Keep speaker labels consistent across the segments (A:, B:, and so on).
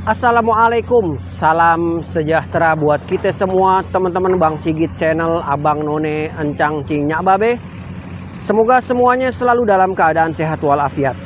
A: Assalamualaikum, salam sejahtera buat kita semua teman-teman Bang Sigit channel Abang None Encang Cingnya Babe. Semoga semuanya selalu dalam keadaan sehat walafiat.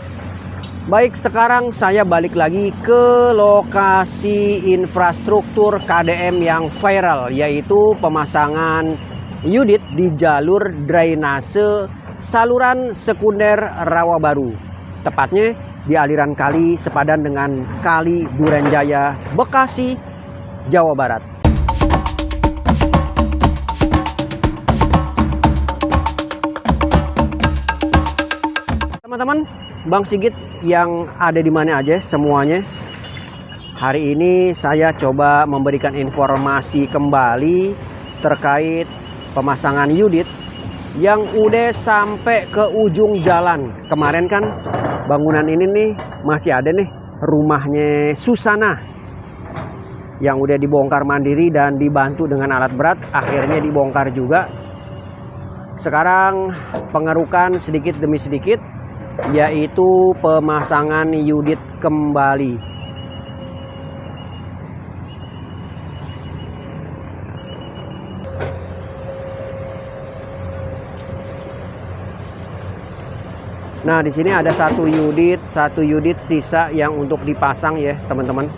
A: Baik, sekarang saya balik lagi ke lokasi infrastruktur KDM yang viral, yaitu pemasangan unit di jalur drainase saluran sekunder Rawabaru. Tepatnya di aliran kali sepadan dengan Kali Durenjaya, Bekasi, Jawa Barat. Teman-teman, Bang Sigit yang ada di mana aja semuanya. Hari ini saya coba memberikan informasi kembali terkait pemasangan unit yang udah sampai ke ujung jalan. Kemarin kan bangunan ini nih masih ada nih rumahnya Susana yang udah dibongkar mandiri dan dibantu dengan alat berat, akhirnya dibongkar juga. Sekarang pengerukan sedikit demi sedikit, yaitu pemasangan unit kembali. Nah, di sini ada satu unit sisa yang untuk dipasang ya, teman-teman.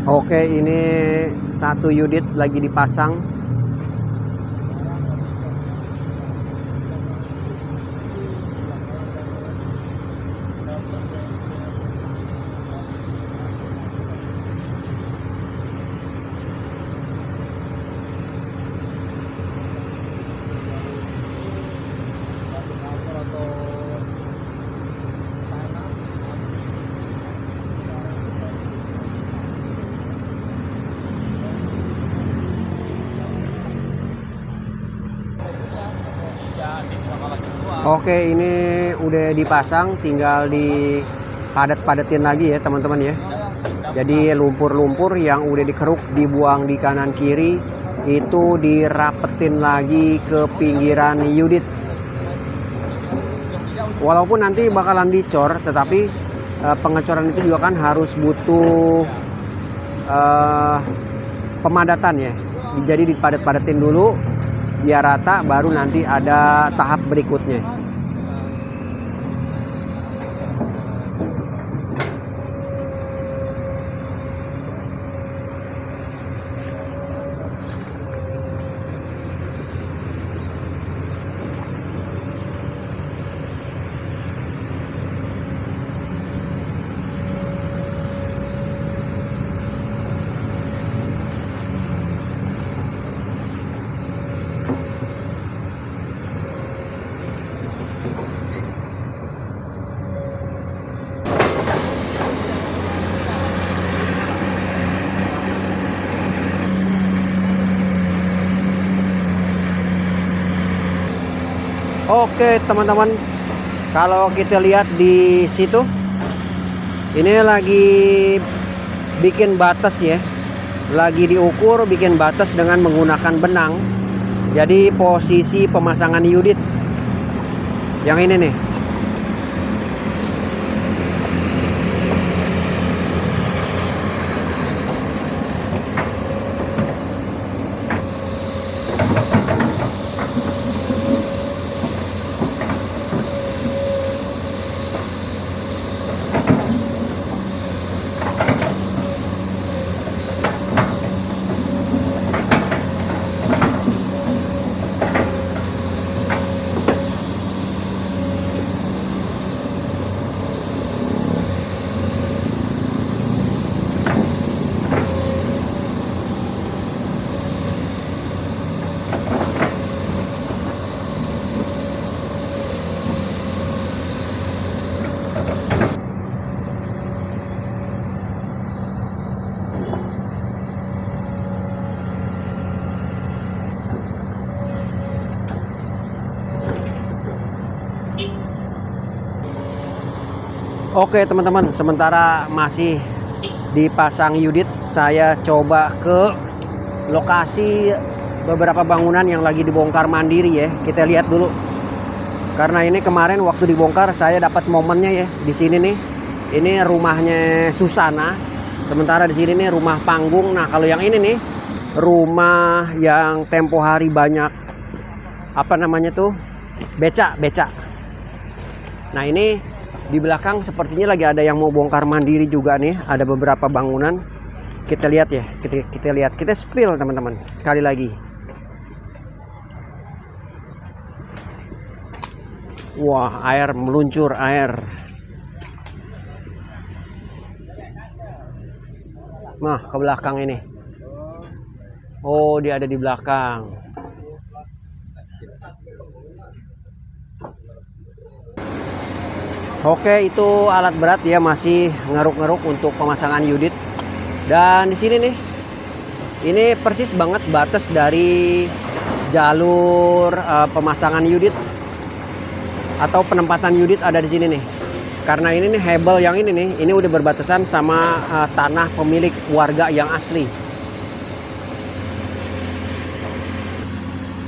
A: Oke, ini satu unit lagi dipasang. Oke, ini udah dipasang, tinggal dipadat-padatin lagi ya teman-teman ya. Jadi lumpur-lumpur yang udah dikeruk dibuang di kanan kiri itu dirapetin lagi ke pinggiran unit. Walaupun nanti bakalan dicor, tetapi pengecoran itu juga kan harus butuh pemadatan ya. Jadi dipadat-padatin dulu biar rata, baru nanti ada tahap berikutnya. Oke teman-teman, kalau kita lihat di situ, ini lagi bikin batas ya, lagi diukur bikin batas dengan menggunakan benang. Jadi posisi pemasangan unit yang ini nih. Oke teman-teman, sementara masih dipasang unit, saya coba ke lokasi beberapa bangunan yang lagi dibongkar mandiri ya. Kita lihat dulu. Karena ini kemarin waktu dibongkar saya dapat momennya ya. Di sini nih, ini rumahnya Susana. Sementara di sini nih rumah panggung. Nah, kalau yang ini nih rumah yang tempo hari banyak apa namanya tuh? Becak. Nah, ini di belakang sepertinya lagi ada yang mau bongkar mandiri juga nih. Ada beberapa bangunan. Kita lihat ya. Kita lihat. Kita spill teman-teman. Sekali lagi. Wah, air meluncur air. Nah, ke belakang ini. Oh, dia ada di belakang. Oke, itu alat berat ya, masih ngeruk-ngeruk untuk pemasangan unit. Dan di sini nih, ini persis banget batas dari jalur pemasangan unit atau penempatan unit ada di sini nih. Karena ini nih hebel yang ini nih, ini udah berbatasan sama tanah pemilik warga yang asli.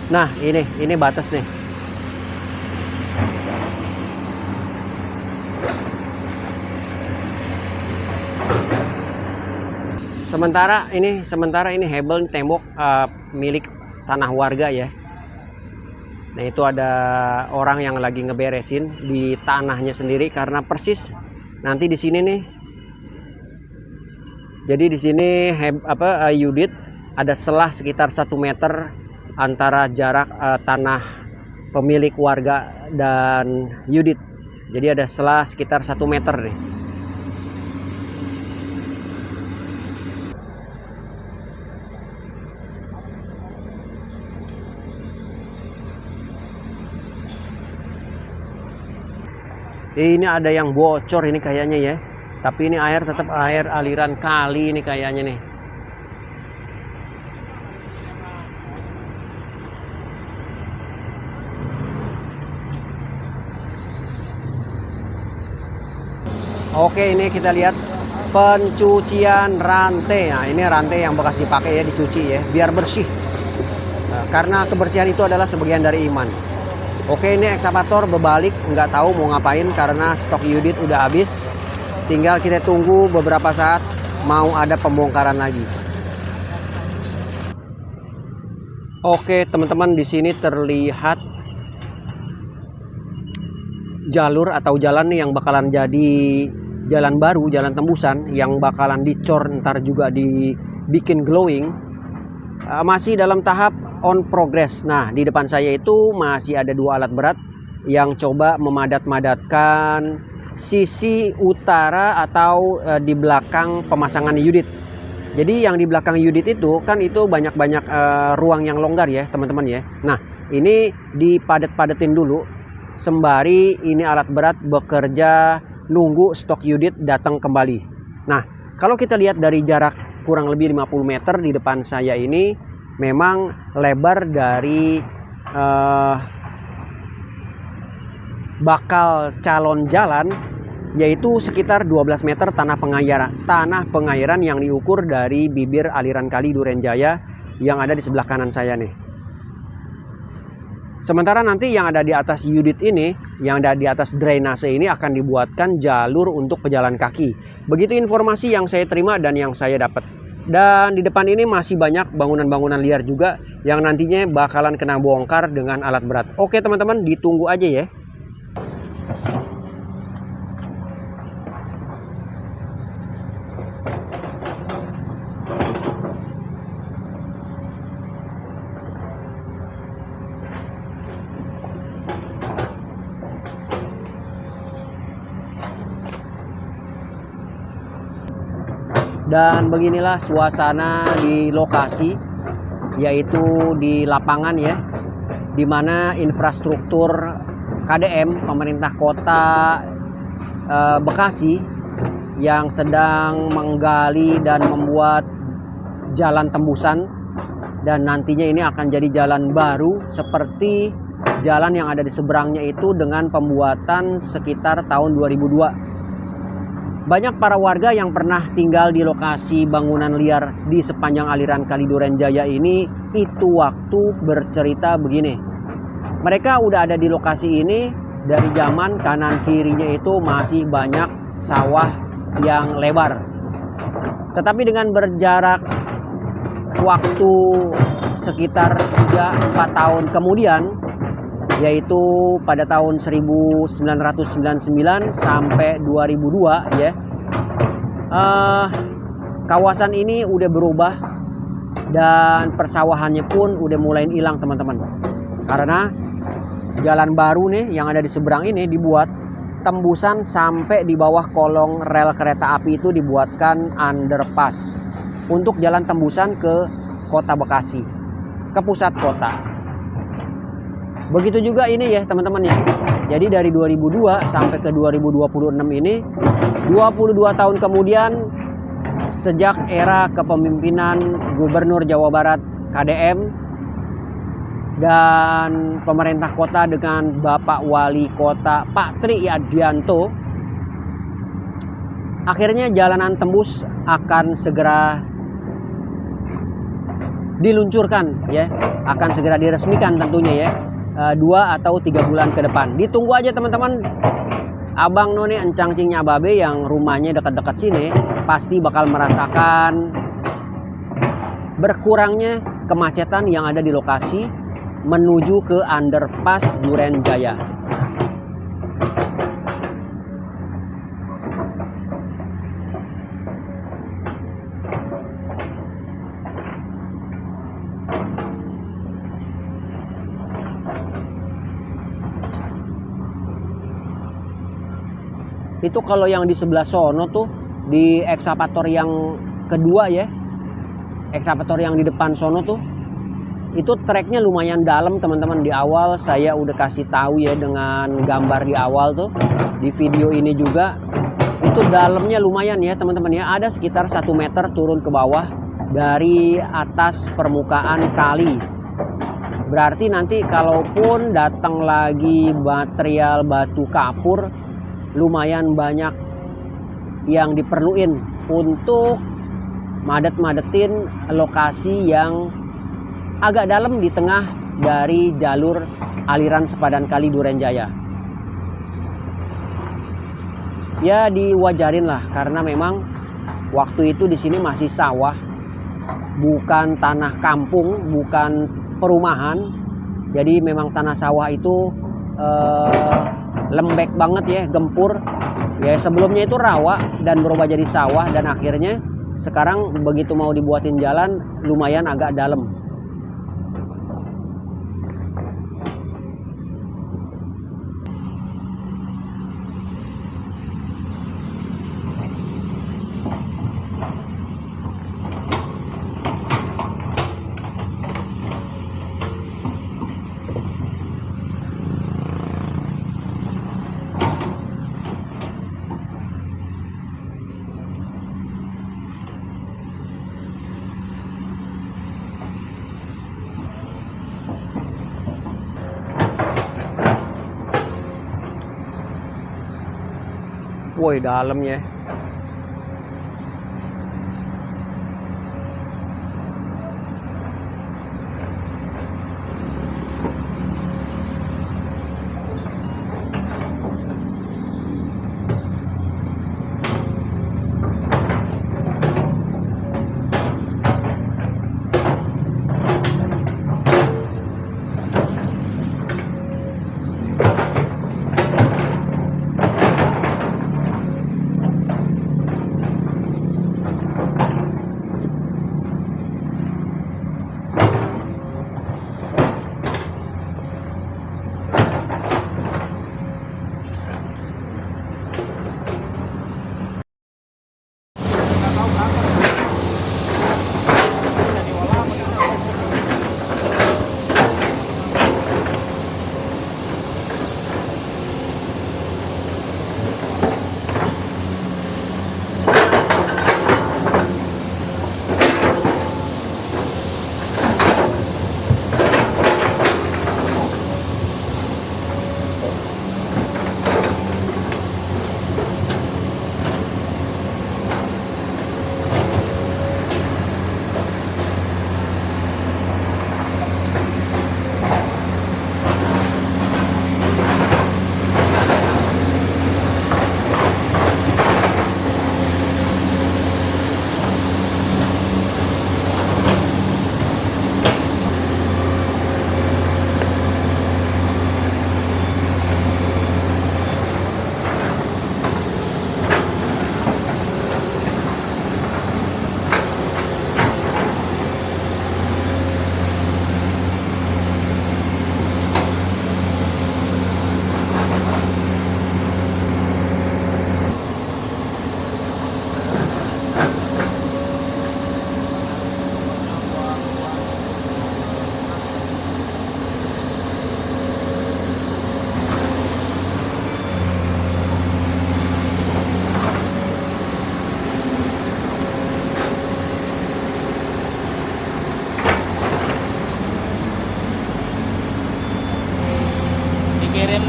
A: Nah, ini batas nih. Sementara ini hebel tembok milik tanah warga ya. Nah, itu ada orang yang lagi ngeberesin di tanahnya sendiri karena persis nanti di sini nih. Jadi di sini unit ada selah sekitar 1 meter antara jarak tanah pemilik warga dan unit. Jadi ada selah sekitar 1 meter nih. Ini ada yang bocor ini kayaknya ya. Tapi ini air tetap air aliran kali ini kayaknya nih. Oke, ini kita lihat pencucian rantai. Nah, ini rantai yang bekas dipakai ya, dicuci ya, biar bersih. Nah, karena kebersihan itu adalah sebagian dari iman. Oke, ini ekskavator berbalik, nggak tahu mau ngapain karena stok unit udah habis. Tinggal kita tunggu beberapa saat mau ada pembongkaran lagi. Oke, teman-teman, di sini terlihat jalur atau jalan nih yang bakalan jadi jalan baru, jalan tembusan yang bakalan dicor ntar juga dibikin glowing. Masih dalam tahap on progress. Nah, di depan saya itu masih ada 2 alat berat yang coba memadat-madatkan sisi utara atau di belakang pemasangan unit. Jadi yang di belakang unit itu kan itu banyak-banyak ruang yang longgar ya teman-teman ya. Nah, ini dipadat-padatin dulu sembari ini alat berat bekerja nunggu stok unit datang kembali. Nah, kalau kita lihat dari jarak kurang lebih 50 meter di depan saya ini memang lebar dari bakal calon jalan yaitu sekitar 12 meter tanah pengairan yang diukur dari bibir aliran kali Durenjaya yang ada di sebelah kanan saya nih. Sementara nanti yang ada di atas unit ini, yang ada di atas drainase ini akan dibuatkan jalur untuk pejalan kaki. Begitu informasi yang saya terima dan yang saya dapat. Dan di depan ini masih banyak bangunan-bangunan liar juga yang nantinya bakalan kena bongkar dengan alat berat. Oke teman-teman, ditunggu aja ya. Dan beginilah suasana di lokasi, yaitu di lapangan ya, di mana infrastruktur KDM pemerintah kota Bekasi yang sedang menggali dan membuat jalan tembusan, dan nantinya ini akan jadi jalan baru seperti jalan yang ada di seberangnya itu dengan pembuatan sekitar tahun 2002. Banyak para warga yang pernah tinggal di lokasi bangunan liar di sepanjang aliran Kali Durenjaya ini itu waktu bercerita begini. Mereka udah ada di lokasi ini dari zaman kanan kirinya itu masih banyak sawah yang lebar. Tetapi dengan berjarak waktu sekitar 3-4 tahun kemudian, yaitu pada tahun 1999 sampai 2002 ya, kawasan ini udah berubah dan persawahannya pun udah mulai hilang teman-teman, karena jalan baru nih yang ada di seberang ini dibuat tembusan sampai di bawah kolong rel kereta api, itu dibuatkan underpass untuk jalan tembusan ke kota Bekasi, ke pusat kota. Begitu juga ini ya teman-teman ya. Jadi dari 2002 sampai ke 2026 ini 22 tahun kemudian sejak era kepemimpinan Gubernur Jawa Barat KDM dan pemerintah kota dengan Bapak Wali Kota Pak Tri Yadianto, akhirnya jalanan tembus akan segera diluncurkan ya, akan segera diresmikan tentunya ya. 2 atau 3 bulan ke depan. Ditunggu aja teman-teman. Abang None Encang Cingnya Babe yang rumahnya dekat-dekat sini pasti bakal merasakan berkurangnya kemacetan yang ada di lokasi menuju ke underpass Durenjaya. Itu kalau yang di sebelah sono tuh, di ekskavator yang kedua ya, ekskavator yang di depan sono tuh, itu treknya lumayan dalam teman-teman. Di awal saya udah kasih tahu ya dengan gambar di awal tuh, di video ini juga, itu dalamnya lumayan ya teman-teman ya, ada sekitar 1 meter turun ke bawah dari atas permukaan kali. Berarti nanti kalaupun datang lagi material batu kapur, lumayan banyak yang diperluin untuk madet-madetin lokasi yang agak dalam di tengah dari jalur aliran sepadan Kali Durenjaya. Ya diwajarin lah, karena memang waktu itu di sini masih sawah, bukan tanah kampung, bukan perumahan. Jadi memang tanah sawah itu lembek banget ya, gempur ya. Sebelumnya itu rawa dan berubah jadi sawah, dan akhirnya sekarang begitu mau dibuatin jalan lumayan agak dalam. Woi dalamnya.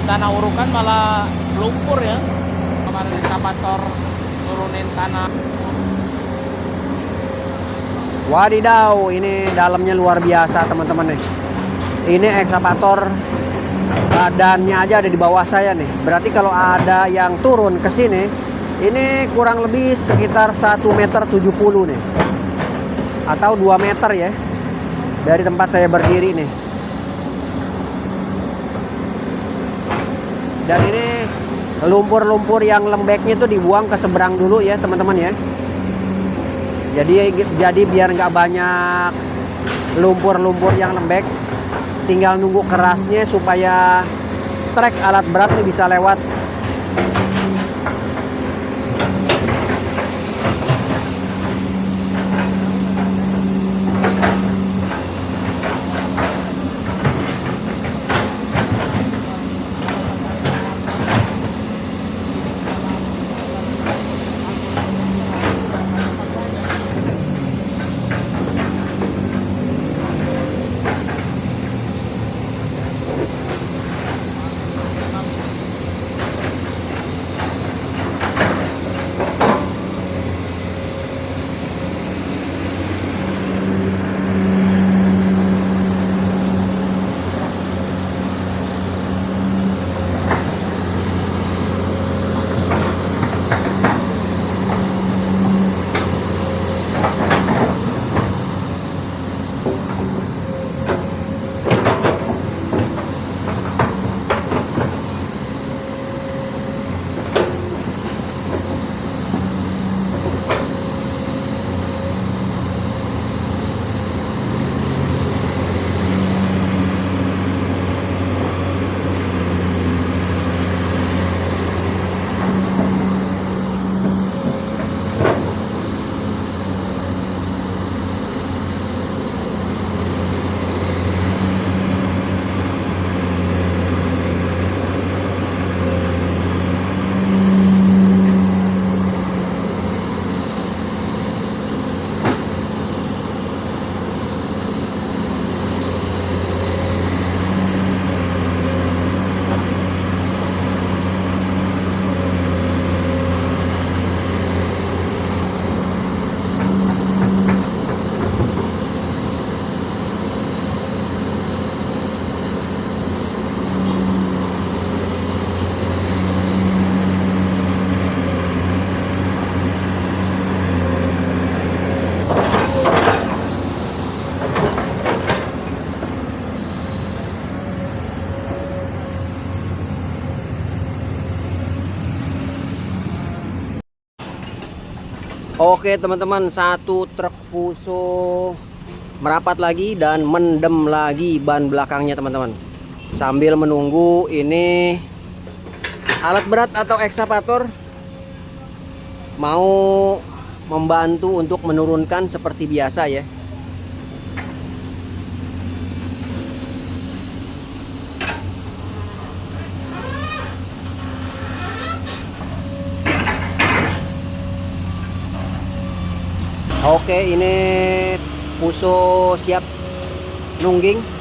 B: tanah urukan malah lumpur ya. Kemarin ekskavator turunin tanah.
A: Wadidaw, ini dalamnya luar biasa teman-teman nih. Ini ekskavator badannya aja ada di bawah saya nih. Berarti kalau ada yang turun ke sini, ini kurang lebih sekitar 1,70 meter nih. Atau 2 meter ya. Dari tempat saya berdiri nih. Dan ini lumpur-lumpur yang lembeknya itu dibuang ke seberang dulu ya teman-teman ya. Jadi biar nggak banyak lumpur-lumpur yang lembek, tinggal nunggu kerasnya supaya trek alat berat ini bisa lewat. Oke teman-teman, satu truk fuso merapat lagi dan mendem lagi ban belakangnya teman-teman. Sambil menunggu ini alat berat atau ekskavator mau membantu untuk menurunkan seperti biasa ya. Oke, ini fuso siap nungging.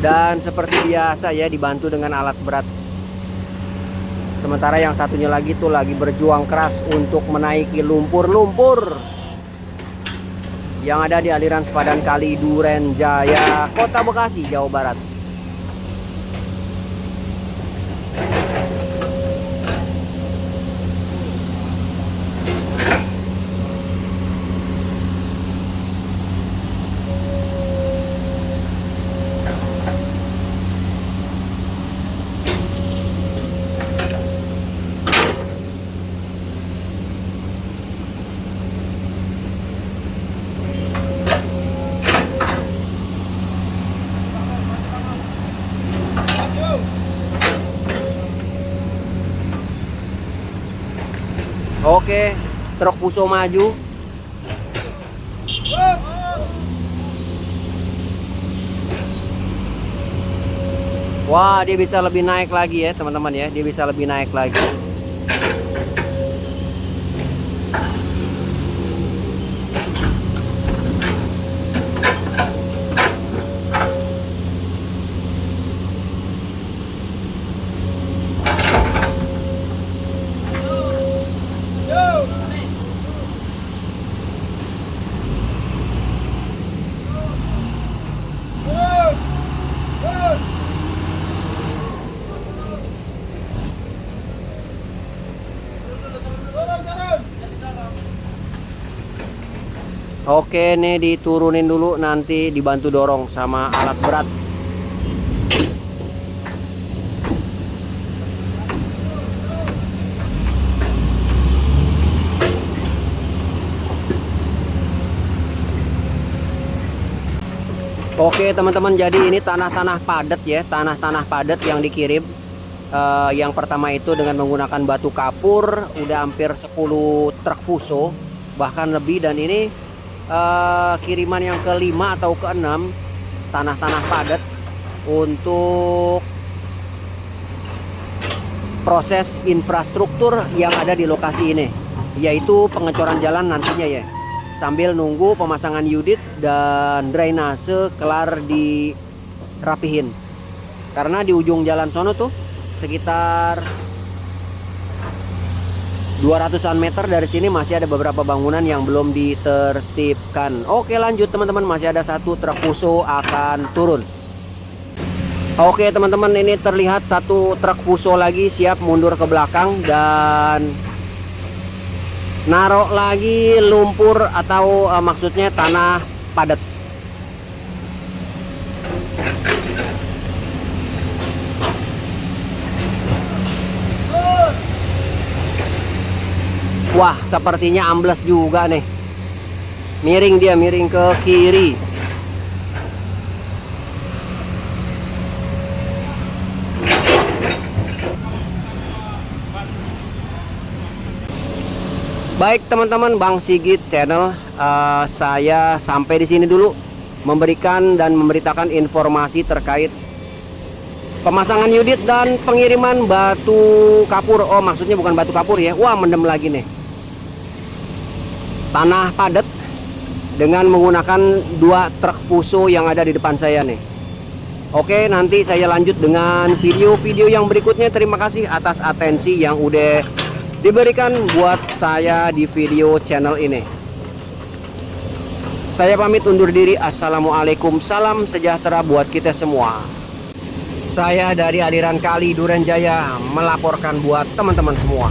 A: Dan seperti biasa ya, dibantu dengan alat berat. Sementara yang satunya lagi tuh lagi berjuang keras untuk menaiki lumpur-lumpur yang ada di aliran sepadan Kali Duren Jaya, Kota Bekasi, Jawa Barat. Oke, truk Fuso maju. Wah, dia bisa lebih naik lagi ya teman-teman ya. Dia bisa lebih naik lagi. Oke, nih diturunin dulu, nanti dibantu dorong sama alat berat. Oke teman-teman, jadi ini tanah-tanah padat ya, tanah-tanah padat yang dikirim. Yang pertama itu dengan menggunakan batu kapur, udah hampir 10 truk Fuso, bahkan lebih. Dan ini kiriman yang kelima atau keenam, tanah-tanah padat untuk proses infrastruktur yang ada di lokasi ini, yaitu pengecoran jalan nantinya ya, sambil nunggu pemasangan unit dan drainase kelar dirapihin. Karena di ujung jalan sono tuh sekitar 200-an meter dari sini masih ada beberapa bangunan yang belum ditertibkan. Oke, lanjut teman-teman, masih ada satu truk Fuso akan turun. Oke teman-teman, ini terlihat satu truk Fuso lagi siap mundur ke belakang dan naruh lagi lumpur atau maksudnya tanah padat. Wah, sepertinya ambles juga nih. Miring dia, miring ke kiri. Baik teman-teman, Bang Sigit Channel, saya sampai di sini dulu memberikan dan memberitakan informasi terkait pemasangan unit dan pengiriman batu kapur. Oh, maksudnya bukan batu kapur ya. Wah, mendem lagi nih. Tanah padat dengan menggunakan 2 truk Fuso yang ada di depan saya nih. Oke, nanti saya lanjut dengan video-video yang berikutnya. Terima kasih atas atensi yang udah diberikan buat saya di video channel ini. Saya pamit undur diri. Assalamualaikum, salam sejahtera buat kita semua. Saya dari aliran Kali Durenjaya melaporkan buat teman-teman semua.